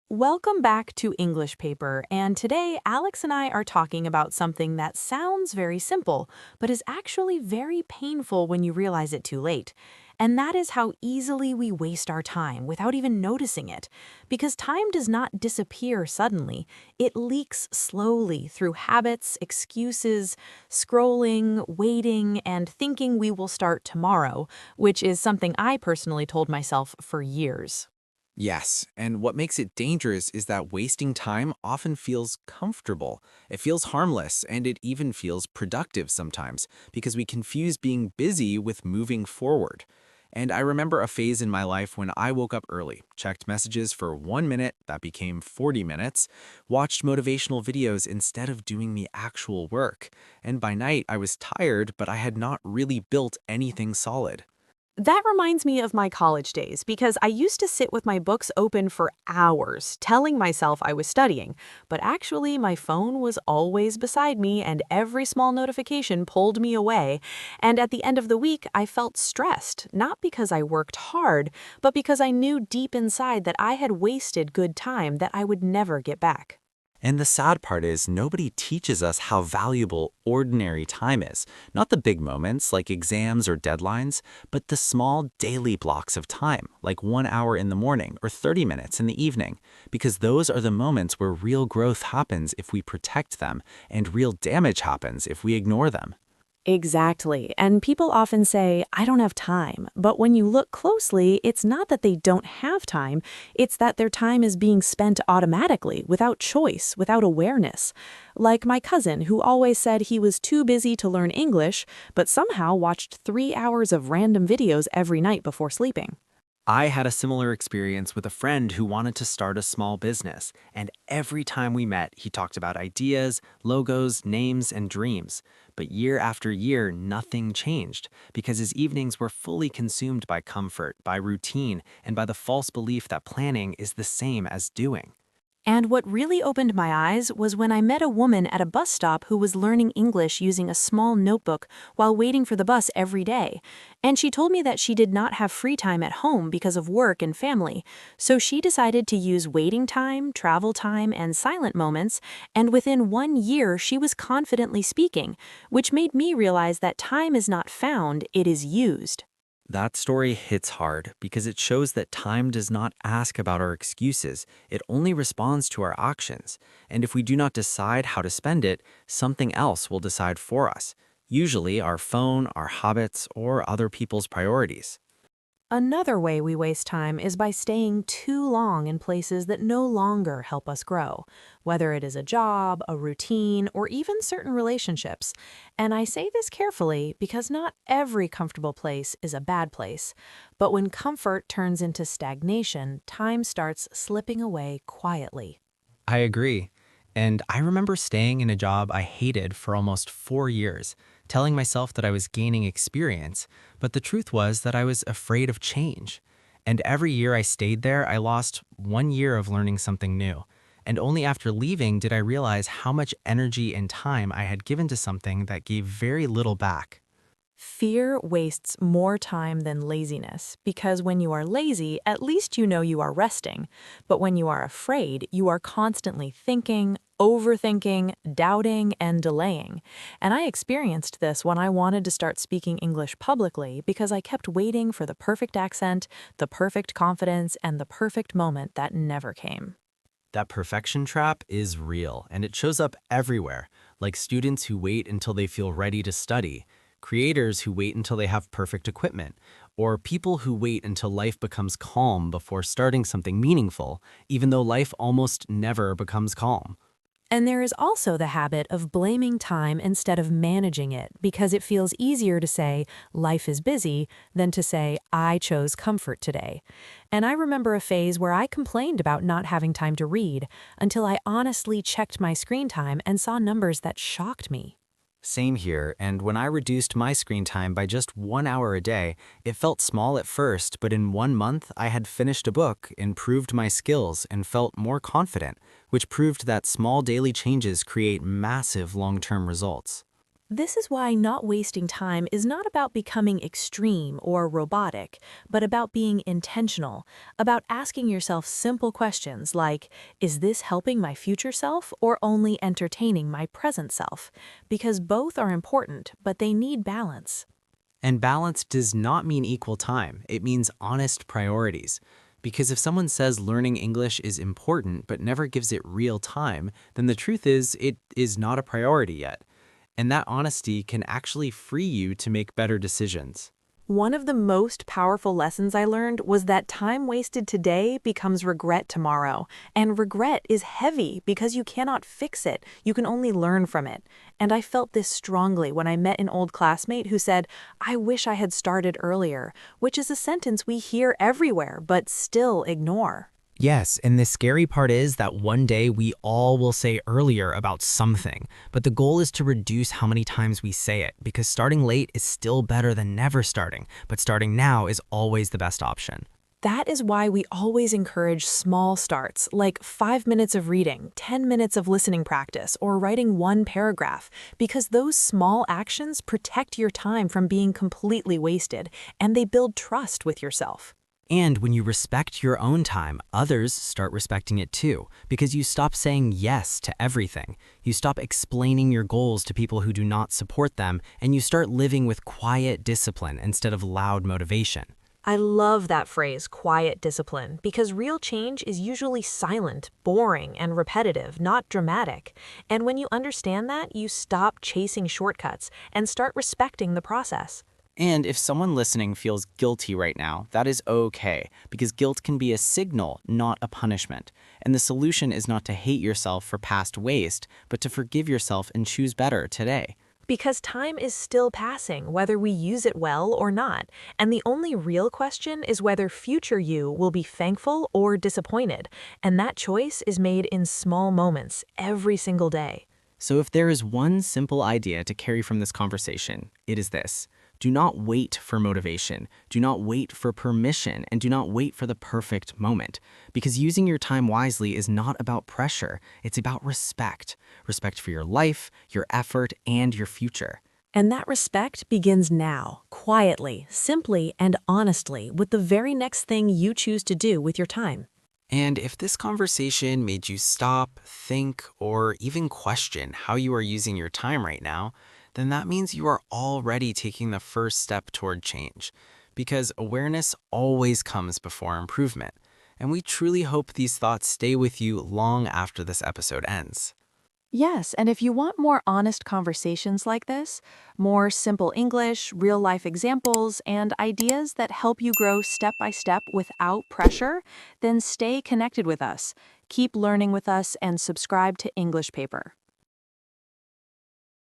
Welcome back to English Paper, and today Alex and I are talking about something that sounds very simple, but is actually very painful when you realize it too late. And that is how easily we waste our time without even noticing it. Because time does not disappear suddenly, it leaks slowly through habits, excuses, scrolling, waiting, and thinking we will start tomorrow, which is something I personally told myself for years. Yes, and what makes it dangerous is that wasting time often feels comfortable. It feels harmless, and it even feels productive sometimes, because we confuse being busy with moving forward. And I remember a phase in my life when I woke up early, checked messages for 1 minute that became 40 minutes, watched motivational videos instead of doing the actual work. And by night, I was tired, but I had not really built anything solid. That reminds me of my college days because I used to sit with my books open for hours, telling myself I was studying, but actually my phone was always beside me and every small notification pulled me away. And at the end of the week, I felt stressed, not because I worked hard, but because I knew deep inside that I had wasted good time that I would never get back. And the sad part is nobody teaches us how valuable ordinary time is. Not the big moments like exams or deadlines, but the small daily blocks of time, like 1 hour in the morning or 30 minutes in the evening, because those are the moments where real growth happens if we protect them, and real damage happens if we ignore them. Exactly. And people often say, I don't have time. But when you look closely, it's not that they don't have time, it's that their time is being spent automatically, without choice, without awareness. Like my cousin, who always said he was too busy to learn English, but somehow watched 3 hours of random videos every night before sleeping. I had a similar experience with a friend who wanted to start a small business, and every time we met, he talked about ideas, logos, names, and dreams. But year after year, nothing changed because his evenings were fully consumed by comfort, by routine, and by the false belief that planning is the same as doing. And what really opened my eyes was when I met a woman at a bus stop who was learning English using a small notebook while waiting for the bus every day. And she told me that she did not have free time at home because of work and family. So she decided to use waiting time, travel time, and silent moments, and within 1 year she was confidently speaking, which made me realize that time is not found, it is used. That story hits hard because it shows that time does not ask about our excuses, it only responds to our actions. And if we do not decide how to spend it, something else will decide for us, usually our phone, our habits, or other people's priorities. Another way we waste time is by staying too long in places that no longer help us grow, whether it is a job, a routine, or even certain relationships. And I say this carefully because not every comfortable place is a bad place. But when comfort turns into stagnation, time starts slipping away quietly. I agree. And I remember staying in a job I hated for almost 4 years, telling myself that I was gaining experience, but the truth was that I was afraid of change. And every year I stayed there, I lost 1 year of learning something new. And only after leaving did I realize how much energy and time I had given to something that gave very little back. Fear wastes more time than laziness because when you are lazy, at least you know you are resting. But when you are afraid, you are constantly thinking, overthinking, doubting, and delaying. And I experienced this when I wanted to start speaking English publicly because I kept waiting for the perfect accent, the perfect confidence, and the perfect moment that never came. That perfection trap is real, and it shows up everywhere, like students who wait until they feel ready to study, creators who wait until they have perfect equipment, or people who wait until life becomes calm before starting something meaningful, even though life almost never becomes calm. And there is also the habit of blaming time instead of managing it because it feels easier to say, life is busy, than to say, I chose comfort today. And I remember a phase where I complained about not having time to read until I honestly checked my screen time and saw numbers that shocked me. Same here, and when I reduced my screen time by just 1 hour a day, it felt small at first, but in 1 month I had finished a book, improved my skills, and felt more confident, which proved that small daily changes create massive long-term results. This is why not wasting time is not about becoming extreme or robotic, but about being intentional, about asking yourself simple questions like, is this helping my future self or only entertaining my present self? Because both are important, but they need balance. And balance does not mean equal time, it means honest priorities. Because if someone says learning English is important but never gives it real time, then the truth is it is not a priority yet. And that honesty can actually free you to make better decisions. One of the most powerful lessons I learned was that time wasted today becomes regret tomorrow. And regret is heavy because you cannot fix it. You can only learn from it. And I felt this strongly when I met an old classmate who said, "I wish I had started earlier," which is a sentence we hear everywhere but still ignore. Yes, and the scary part is that one day we all will say earlier about something, but the goal is to reduce how many times we say it, because starting late is still better than never starting, but starting now is always the best option. That is why we always encourage small starts, like 5 minutes of reading, 10 minutes of listening practice, or writing one paragraph, because those small actions protect your time from being completely wasted, and they build trust with yourself. And when you respect your own time, others start respecting it too, because you stop saying yes to everything. You stop explaining your goals to people who do not support them, and you start living with quiet discipline instead of loud motivation. I love that phrase, quiet discipline, because real change is usually silent, boring, and repetitive, not dramatic. And when you understand that, you stop chasing shortcuts and start respecting the process. And if someone listening feels guilty right now, that is okay, because guilt can be a signal, not a punishment. And the solution is not to hate yourself for past waste, but to forgive yourself and choose better today. Because time is still passing, whether we use it well or not. And the only real question is whether future you will be thankful or disappointed. And that choice is made in small moments, every single day. So if there is one simple idea to carry from this conversation, it is this. Do not wait for motivation, do not wait for permission, and do not wait for the perfect moment. Because using your time wisely is not about pressure, it's about respect. Respect for your life, your effort, and your future. And that respect begins now, quietly, simply, and honestly, with the very next thing you choose to do with your time. And if this conversation made you stop, think, or even question how you are using your time right now, then that means you are already taking the first step toward change. Because awareness always comes before improvement. And we truly hope these thoughts stay with you long after this episode ends. Yes, and if you want more honest conversations like this, more simple English, real-life examples, and ideas that help you grow step by step without pressure, then stay connected with us. Keep learning with us and subscribe to English Paper.